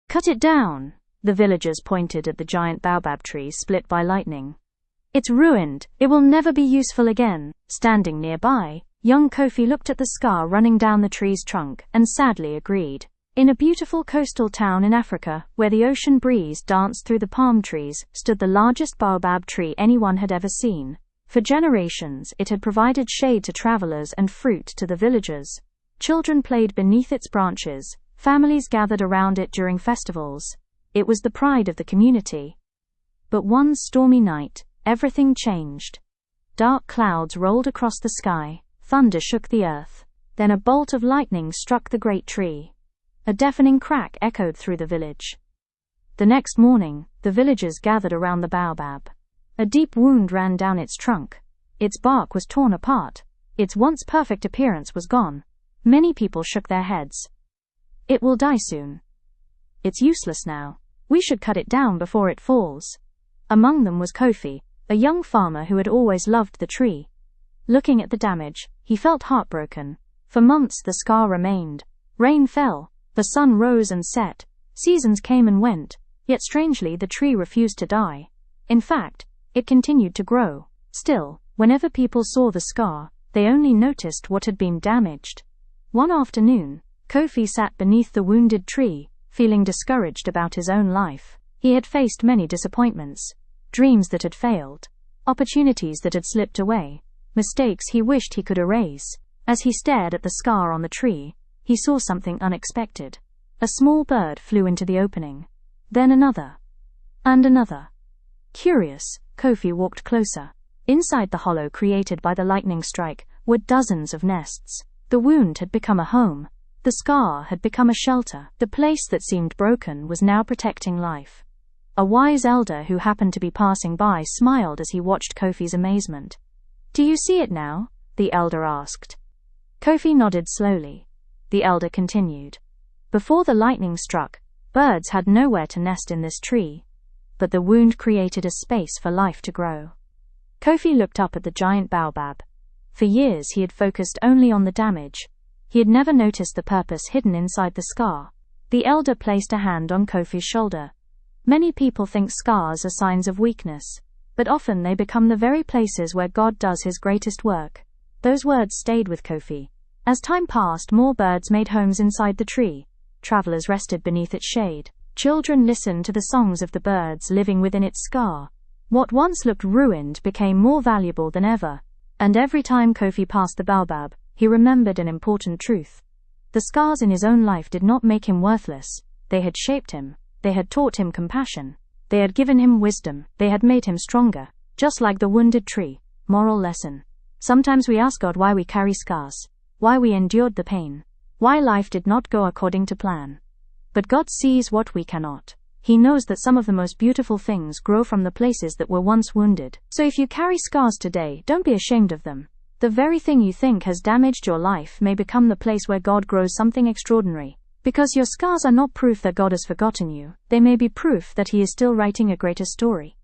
"Cut it down!" The villagers pointed at the giant baobab tree split by lightning. "It's ruined. It will never be useful again." Standing nearby, young Kofi looked at the scar running down the tree's trunk and sadly agreed. In a beautiful coastal town in Africa, where the ocean breeze danced through the palm trees, stood the largest baobab tree anyone had ever seen. For generations, it had provided shade to travelers and fruit to the villagers. Children played beneath its branches. Families gathered around it during festivals. It was the pride of the community. But one stormy night, everything changed. Dark clouds rolled across the sky, thunder shook the earth. Then a bolt of lightning struck the great tree. A deafening crack echoed through the village. The next morning, the villagers gathered around the baobab. A deep wound ran down its trunk. Its bark was torn apart. Its once perfect appearance was gone. Many people shook their heads. "It will die soon. It's useless now. We should cut it down before it falls." Among them was Kofi, a young farmer who had always loved the tree. Looking at the damage, he felt heartbroken. For months the scar remained. Rain fell, the sun rose and set, seasons came and went, yet strangely the tree refused to die. In fact, it continued to grow. Still, whenever people saw the scar, they only noticed what had been damaged. One afternoon, Kofi sat beneath the wounded tree, feeling discouraged about his own life. He had faced many disappointments, dreams that had failed, opportunities that had slipped away, mistakes he wished he could erase. As he stared at the scar on the tree, he saw something unexpected. A small bird flew into the opening. Then another. And another. Curious, Kofi walked closer. Inside the hollow created by the lightning strike were dozens of nests. The wound had become a home. The scar had become a shelter. The place that seemed broken was now protecting life. A wise elder who happened to be passing by smiled as he watched Kofi's amazement. "Do you see it now?" the elder asked. Kofi nodded slowly. The elder continued. "Before the lightning struck, birds had nowhere to nest in this tree. But the wound created a space for life to grow." Kofi looked up at the giant baobab. For years he had focused only on the damage. He had never noticed the purpose hidden inside the scar. The elder placed a hand on Kofi's shoulder. Many people think scars are signs of weakness, but often they become the very places where God does his greatest work. Those words stayed with Kofi. As time passed, more birds made homes inside the tree. Travelers rested beneath its shade. Children listened to the songs of the birds living within its scar. What once looked ruined became more valuable than ever. And every time Kofi passed the baobab, he remembered an important truth. The scars in his own life did not make him worthless. They had shaped him. They had taught him compassion. They had given him wisdom. They had made him stronger. Just like the wounded tree. Moral lesson. Sometimes we ask God why we carry scars, why we endured the pain, why life did not go according to plan. But God sees what we cannot. He knows that some of the most beautiful things grow from the places that were once wounded. So if you carry scars today, don't be ashamed of them. The very thing you think has damaged your life may become the place where God grows something extraordinary. Because your scars are not proof that God has forgotten you, they may be proof that He is still writing a greater story.